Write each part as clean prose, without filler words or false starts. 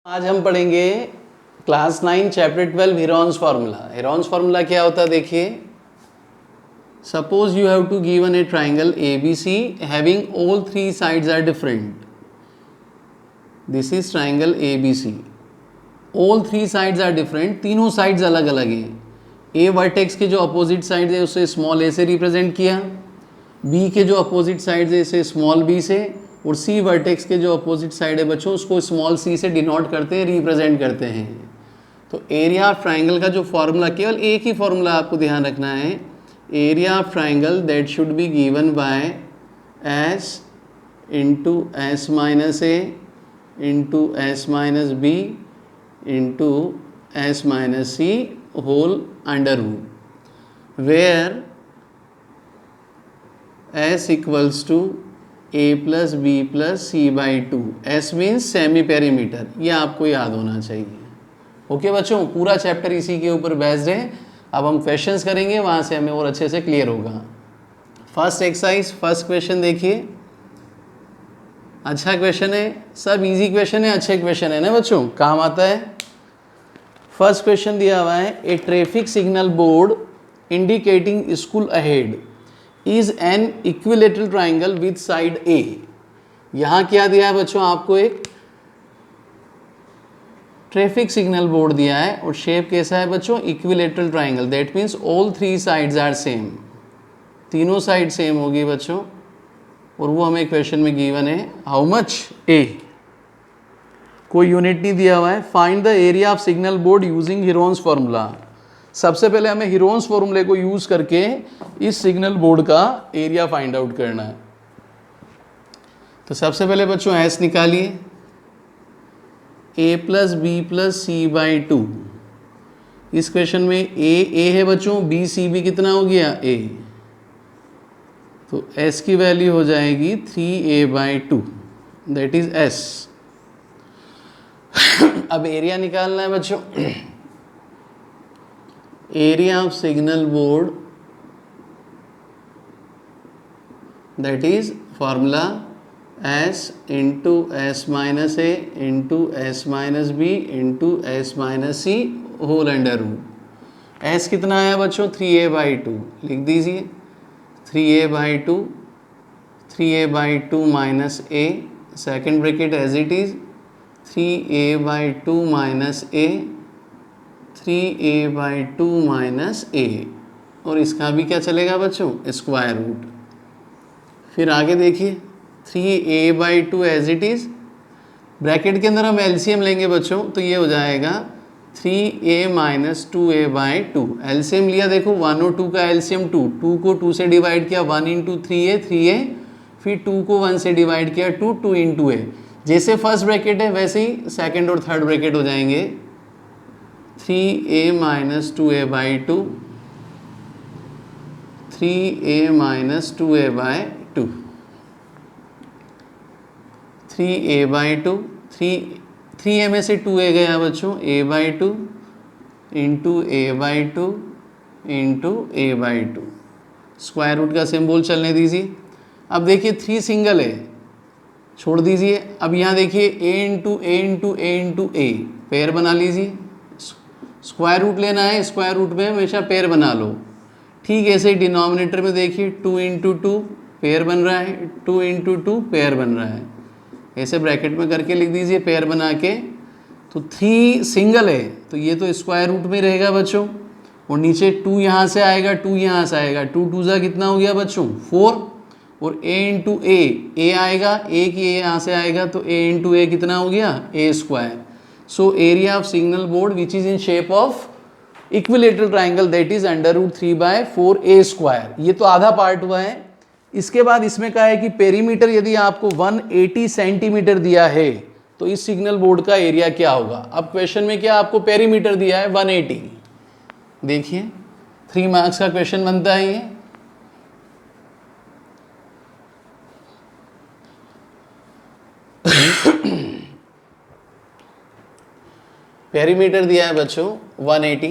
आज हम पढ़ेंगे class 9 chapter 12 Heron's formula. Heron's formula क्या होता है देखिए, suppose you have to given a triangle A B C having all three sides are different. This is triangle A B C, all three sides are different, तीनों sides अलग अलग हैं। ए vertex के जो अपोजिट साइड है उसे small ए से represent किया, बी के जो अपोजिट साइड है इसे स्मॉल बी से, और सी वर्टेक्स के जो अपोजिट साइड है बच्चों उसको स्मॉल सी से डिनोट करते हैं, रिप्रेजेंट करते हैं। तो एरिया ऑफ ट्राइंगल का जो फॉर्मूला, केवल एक ही फॉर्मूला आपको ध्यान रखना है, area of triangle that should be given by S into S minus A into S minus B into S minus C whole under root, where S equals to A plus B plus C by two. S means semi perimeter, ये आपको याद होना चाहिए। Okay बच्चों, पूरा chapter इसी के ऊपर बेस्ड है। अब हम क्वेश्चंस करेंगे, वहाँ से हमें और अच्छे से क्लियर होगा। फर्स्ट एक्सरसाइज, फर्स्ट क्वेश्चन देखिए, अच्छा क्वेश्चन है, सब इजी क्वेश्चन है, अच्छे क्वेश्चन है ना बच्चों, काम आता है। फर्स्ट क्वेश्चन दिया हुआ है, a traffic signal board indicating school ahead is an equilateral triangle with side a. यहां क्या दिया है बच्चों, आपको एक ट्रैफिक सिग्नल बोर्ड दिया है और शेप कैसा है बच्चों, equilateral triangle. That means all three sides are same, तीनों साइड सेम होगी बच्चों, और वो हमें क्वेश्चन में गिवन है। हाउ मच ए, कोई यूनिट नहीं दिया हुआ है। Find the area of signal board using Heron's formula. सबसे पहले हमें हेरॉन्स फॉर्मूले को यूज करके इस सिग्नल बोर्ड का एरिया फाइंड आउट करना है। तो सबसे पहले बच्चों एस निकालिए, a plus B plus C by two. इस क्वेश्चन में ए है बच्चों, बी सी बी कितना हो गया ए, तो एस की वैल्यू हो जाएगी 3a by two, that is s. अब एरिया निकालना है बच्चों, area of signal board that is formula s into S minus A into S minus B into S minus C whole under root. S कितना आया बच्चों, 3a by two, लिख दीजिए 3a by two, 3a by two minus a, second bracket as it is 3a by two minus a, 3a by two minus a, और इसका भी क्या चलेगा बच्चों, स्क्वायर रूट। फिर आगे देखिए 3a by two as it is, bracket के अंदर हम एलसीएम लेंगे बच्चों, तो ये हो जाएगा 3a minus 2a by to. LCM लिया, देखो 1 और 2 का एलसीएम 2, 2 को 2 से डिवाइड किया 1 इंटू 3a, फिर 2 को 1 से डिवाइड किया 2 इंटू ए। जैसे फर्स्ट ब्रैकेट है वैसे ही सेकेंड और थर्ड ब्रैकेट हो जाएंगे, 3a minus 2a by two, 3a minus 2a by two, 3a by two, 3a में से 2a गया बच्चों, a by two into a by two into a by two, square root का symbol चलने दीजिए। अब देखिए 3 सिंगल है, छोड़ दीजिए। अब यहाँ देखिए a into A into A into A, pair बना लीजिए। स्क्वायर रूट लेना है, स्क्वायर रूट में हमेशा पेयर बना लो। ठीक ऐसे ही डिनोमिनेटर में देखिए 2 इंटू टू पेयर बन रहा है, 2 इंटू टू पेयर बन रहा है, ऐसे ब्रैकेट में करके लिख दीजिए पेयर बना के। तो 3 सिंगल है तो ये तो स्क्वायर रूट में रहेगा बच्चों, और नीचे 2 यहाँ से आएगा, 2 यहाँ से आएगा, 2 2 जा कितना हो गया बच्चों 4, और a इंटू ए आएगा, a की a यहाँ से आएगा, तो a इंटू ए कितना हो गया a square. So area of signal board which is in shape of equilateral triangle that is under root 3 by 4a square। ये तो आधा पार्ट हुआ है। इसके बाद इसमें कहा है कि पेरीमीटर यदि आपको 180 सेंटीमीटर दिया है तो इस सिग्नल बोर्ड का एरिया क्या होगा। अब क्वेश्चन में क्या आपको पेरीमीटर दिया है 180, देखिए 3 मार्क्स का क्वेश्चन बनता है ये। पेरीमीटर दिया है बच्चों 180,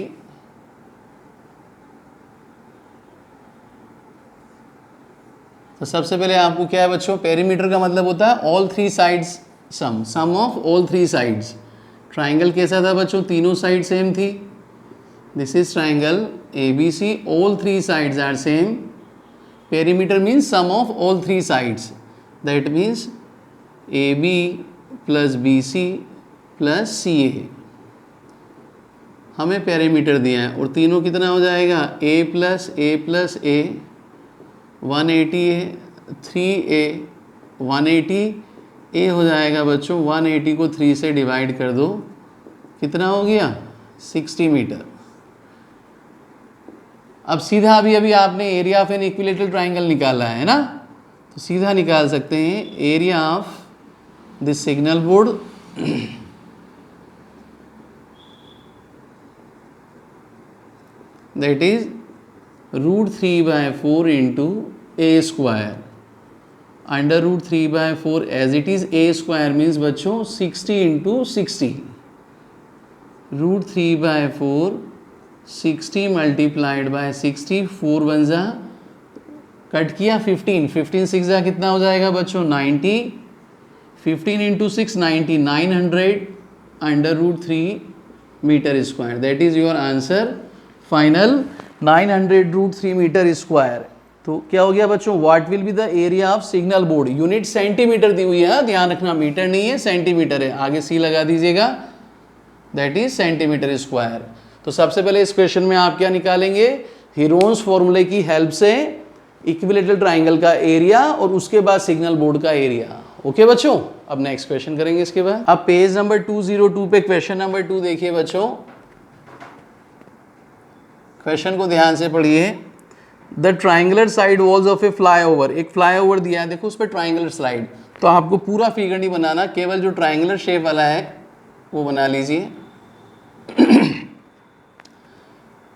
तो सबसे पहले आपको क्या है बच्चों, पेरीमीटर का मतलब होता है all three sides sum of all three sides. Triangle कैसा था बच्चों, तीनों साइड सेम थी. This is triangle ABC, all 3 sides are same. Perimeter means sum of all 3 sides, that means AB plus BC plus CA. हमें perimeter दिया है और तीनों कितना हो जाएगा, A प्लस A 180 है, 3A 180 A हो जाएगा बच्चों. 180 को 3 से डिवाइड कर दो, कितना हो गया, 60 मीटर. अब सीधा अभी आपने area of an equilateral triangle निकाला है ना, तो सीधा निकाल सकते हैं area of this signal board that is √3/4 into A square. Under √3/4 as it is A square means बच्चों 60 इंटू 60. √3/4 60 मल्टीप्लाइड बाय 60, 4 1 जा कट किया 15, 15 6 जा कितना हो जाएगा बच्चों 90. 15 into 6 90, 900 under √3 metre square. That is your answer final, 900 √3 metre square. तो क्या हो गया बच्चों, what will be the area of signal board. Unit centimetre दी हुई है, ध्यान रखना, मीटर नहीं है सेंटीमीटर है, आगे C लगा दीजिएगा. That is centimetre square. तो सबसे पहले इस क्वेश्चन में आप क्या निकालेंगे, हीरोन्स फॉर्मूले की हेल्प से इक्विलेटरल ट्राइंगल का एरिया और उसके बाद सिग्नल बोर्ड का एरिया. ओके बच्चों, अब नेक्स्ट क्वेश्चन करेंगे इसके बाद. अब पेज नंबर 202 पे क्वेश्चन नंबर 2 देखिए बच्चों. क्वेश्चन को ध्यान से पढ़िए. The triangular side walls of A flyover. एक फ्लाईओवर दिया है, देखो उस पर ट्राइंगुलर स्लाइड. तो आपको पूरा फिगर नहीं बनाना, केवल जो ट्राइंगुलर शेप वाला है वो बना लीजिए.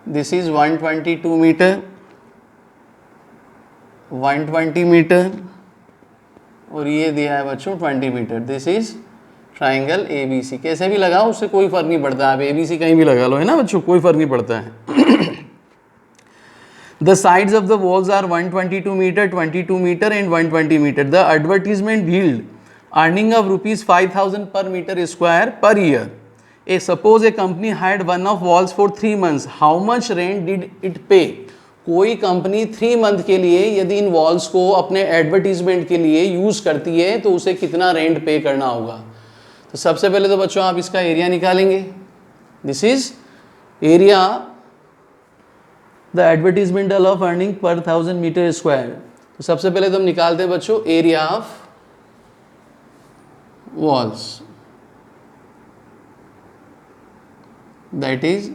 दिस इज 122 मीटर, 120 मीटर और ये दिया है बच्चों 20 metre. This is triangle ABC. कैसे भी लगाओ उससे कोई फर्क नहीं पड़ता, आप ABC कहीं भी लगा लो, है ना बच्चों, कोई फर्क नहीं पड़ता है. The sides of the walls are 122 meter, 22 meter and 120 meter. The advertisement yield earning of rupees 5,000 per meter square per year. Suppose a company had one of walls for 3 months. How much rent did it pay? कोई company 3 month के लिए यदि इन walls को अपने advertisement के लिए use करती है तो उसे कितना रेंट पे करना होगा. तो सबसे पहले तो बच्चों आप इसका एरिया निकालेंगे. This is area the advertisement of earning per 1000 metre square. तो सबसे पहले तो हम निकालते हैं बच्चों area of walls. That is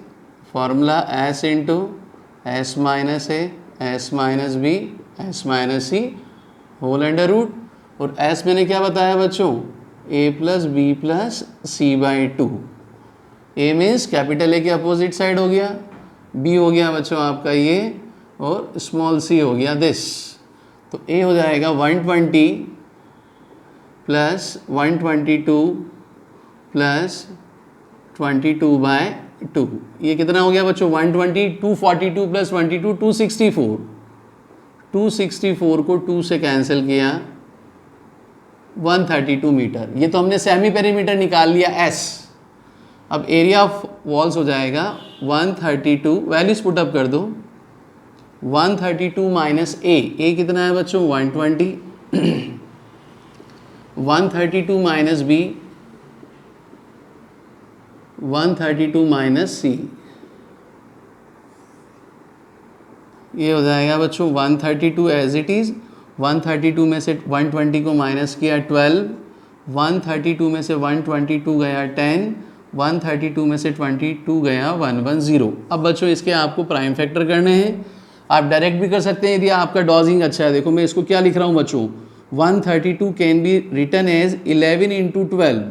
formula S into S minus A S minus B S minus C whole under root. और S मैंने क्या बताया बच्चों, A plus B plus C/2. A means capital A के अपोजिट साइड हो गया, B हो गया बच्चों आपका ये, और स्मॉल c हो गया दिस. तो A हो जाएगा 120 प्लस 122 प्लस 22/2. ये कितना हो गया बच्चों, 120, 242 प्लस 22 264. 264 को 2 से कैंसिल किया, 132 मीटर. ये तो हमने सेमी पेरीमीटर निकाल लिया S. अब एरिया ऑफ वॉल्स हो जाएगा 132, वैल्यूज पुट अप कर दो. 132 माइनस A कितना है बच्चों 120. 132 माइनस B, 132 माइनस C. ये हो जाएगा बच्चों 132 एज इट इज़. 132 में से 120 को माइनस किया 12, 132 में से 122 गया 10, 132 में से 22 गया 110. अब बच्चों इसके आपको प्राइम फैक्टर करने हैं. आप डायरेक्ट भी कर सकते हैं यदि आपका डॉजिंग अच्छा है. देखो मैं इसको क्या लिख रहा हूँ बच्चों, 132 can be written as 11 into 12.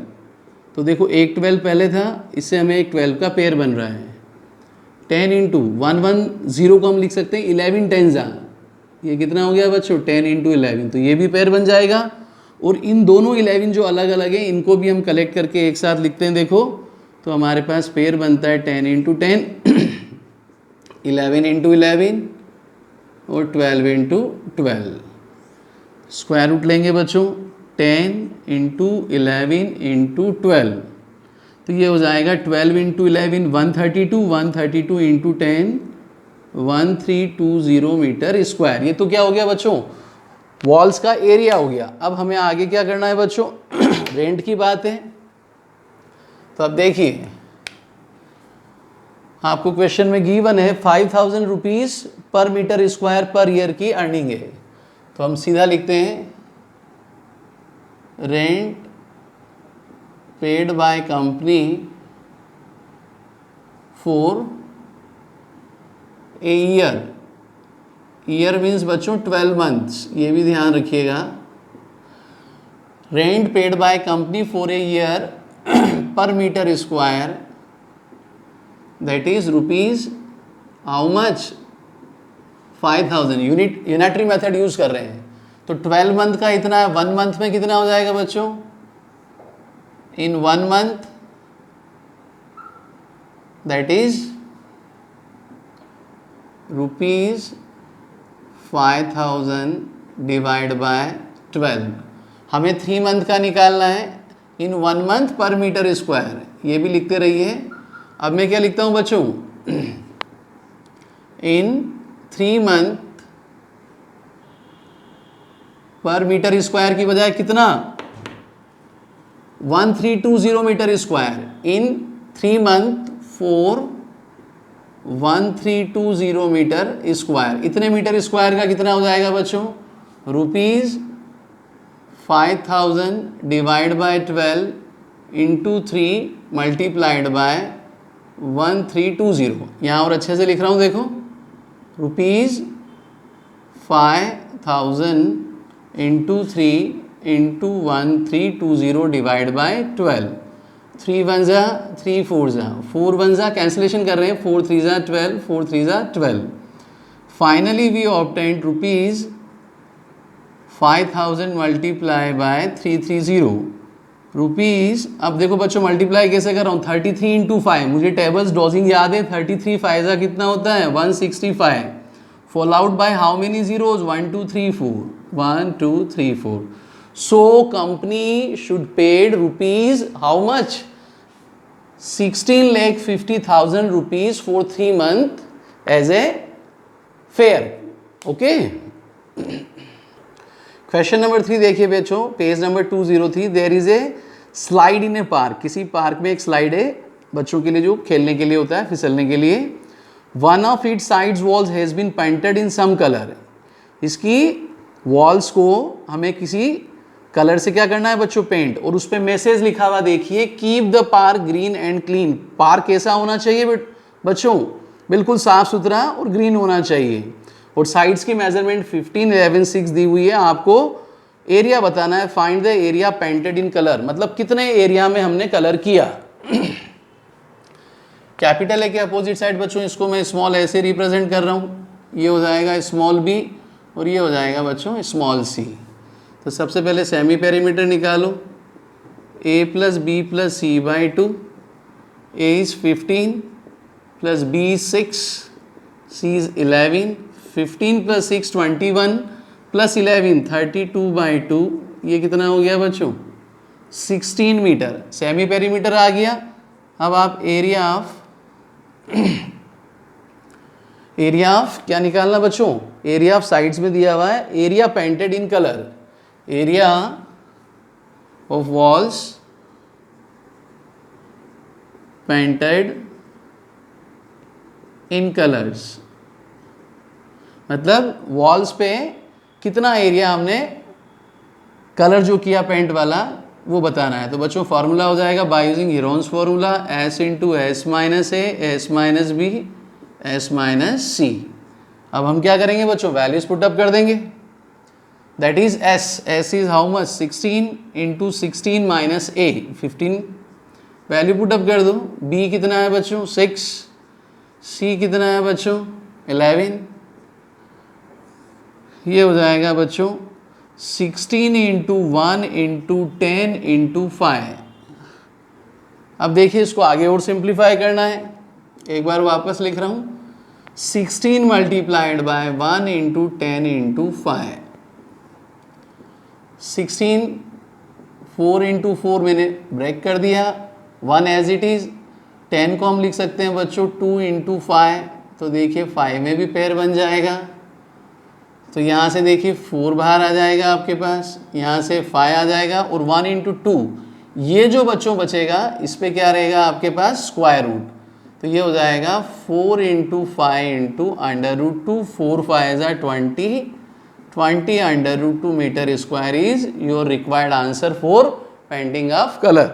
तो देखो एक 12 पहले था, इससे हमें एक 12 का पेयर बन रहा है. 10 इंटू 110 को हम लिख सकते हैं 11 10 जा. ये कितना हो गया बच्चों 10 इंटू 11. तो ये भी पेयर बन जाएगा. और इन दोनों 11 जो अलग अलग हैं इनको भी हम कलेक्ट करके एक साथ लिखते हैं. देखो तो हमारे पास पेयर बनता है 10 इंटू 10, 11 इंटू 11 और 12 इंटू 12. स्क्वायर रूट लेंगे बच्चों 10 इंटू 11 इंटू 12. तो ये हो जाएगा 12 इंटू 11 132, 132 इंटू 10 1320 मीटर स्क्वायर। ये तो क्या हो गया बच्चों, वॉल्स का एरिया हो गया। अब हमें आगे क्या करना है बच्चों, रेंट की बात है। तो अब देखिए आपको क्वेश्चन में गिवन है 5000 rupees per metre square per year की अर्निंग है। तो हम सीधा लिखते हैं rent paid by company for a year. Year means बच्चों 12 मंथ्स, ये भी ध्यान रखिएगा। Rent paid by company for a year per metre square, that is rupees how much 5000। Unitary method use कर रहे हैं तो 12 मंथ का इतना है, 1 मंथ में कितना हो जाएगा बच्चों, इन 1 month that is rupees 5000 divide by 12। हमें 3 मंथ का निकालना है इन 1 मंथ पर मीटर स्क्वायर, ये भी लिखते रहिए। अब मैं क्या लिखता हूं बच्चों, in 3 month per metre square की बजाय कितना 1320 metre square, in 3 month for 1320 metre square. इतने मीटर स्क्वायर का कितना हो जाएगा बच्चों, rupees 5000 divide by 12 into 3 multiplied by 1320। यहाँ और अच्छे से लिख रहा हूँ देखो, rupees 5000 into 3 into 1320 divide by 12। 3 1 जा 3 4 जा 4 1 जा कैंसिलेशन कर रहे हैं, 4 3 जा 12, 4 3 जा 12। Finally we obtained rupees 5000 multiply by 330 rupees. अब देखो बच्चों मल्टीप्लाई कैसे कर रहा हूँ, 33 इंटू 5, मुझे टेबल्स डॉजिंग याद है। 33 5 जा कितना होता है 165, followed by how many zeros 1 2 3 4, 1 2 3 4। So company should paid rupees how much 16,50,000 rupees for 3 month as a fair. Okay, question number 3 देखिए बच्चों, page number 203। There is a slide in a park. किसी park में एक slide है बच्चों के लिए जो खेलने के लिए होता है, फिसलने के लिए। One of it sides walls has been painted in some colour. इसकी वॉल्स को हमें किसी कलर से क्या करना है बच्चों, पेंट। और उस पर मैसेज लिखा हुआ देखिए, keep the park green and clean. Park कैसा होना चाहिए बच्चों, बिल्कुल साफ सुथरा और ग्रीन होना चाहिए। और साइड्स की मेजरमेंट 15 11 6 दी हुई है। आपको एरिया बताना है, find the area painted in colour, मतलब कितने एरिया में हमने कलर किया। कैपिटल ए के अपोजिट साइड बच्चों, इसको मैं स्मॉल ऐसे रिप्रेजेंट कर रहा हूँ, ये हो जाएगा स्मॉल बी और ये हो जाएगा बच्चों स्मॉल सी। तो सबसे पहले सेमी पेरीमीटर निकालो, a plus B plus C by 2, a is 15 plus b is 6, c is 11, 15 plus 6 21 plus 11 32 by 2, ये कितना हो गया बच्चों 16 मीटर। सेमी पेरीमीटर आ गया। अब आप एरिया ऑफ क्या निकालना बच्चों, एरिया ऑफ साइड्स में दिया हुआ है, area painted in colour, area of walls painted in colours, मतलब वॉल्स पे कितना एरिया हमने कलर जो किया पेंट वाला वो बताना है। तो बच्चों फॉर्मूला हो जाएगा by using Heron's formula, s into S minus a, s minus b, s minus c. अब हम क्या करेंगे बच्चों, वैल्यूज पुटअप कर देंगे। That is s, s is how much 16 into 16 minus a 15, value put up कर दो। बी कितना है बच्चों 6, सी कितना है बच्चों 11, ये हो जाएगा बच्चों 16 इंटू 1 इंटू 10 इंटू 5। अब देखिए इसको आगे और सिंप्लीफाई करना है, एक बार वापस लिख रहा हूँ, 16 multiplied by 1 into 10 into 5, 16 4 into 4 मैंने ब्रेक कर दिया, 1 एज इट इज़, 10 को हम लिख सकते हैं बच्चों 2 इंटू 5, तो देखिए 5 में भी पेयर बन जाएगा। तो यहाँ से देखिए 4 बाहर आ जाएगा आपके पास, यहाँ से 5 आ जाएगा, और 1 इंटू 2, ये जो बच्चों बचेगा इस पे क्या रहेगा आपके पास, स्क्वायर रूट। तो ये हो जाएगा 4 into 5 into under root 2, 4 5 20, 20 under root 2 metre square is your required answer for painting of colour.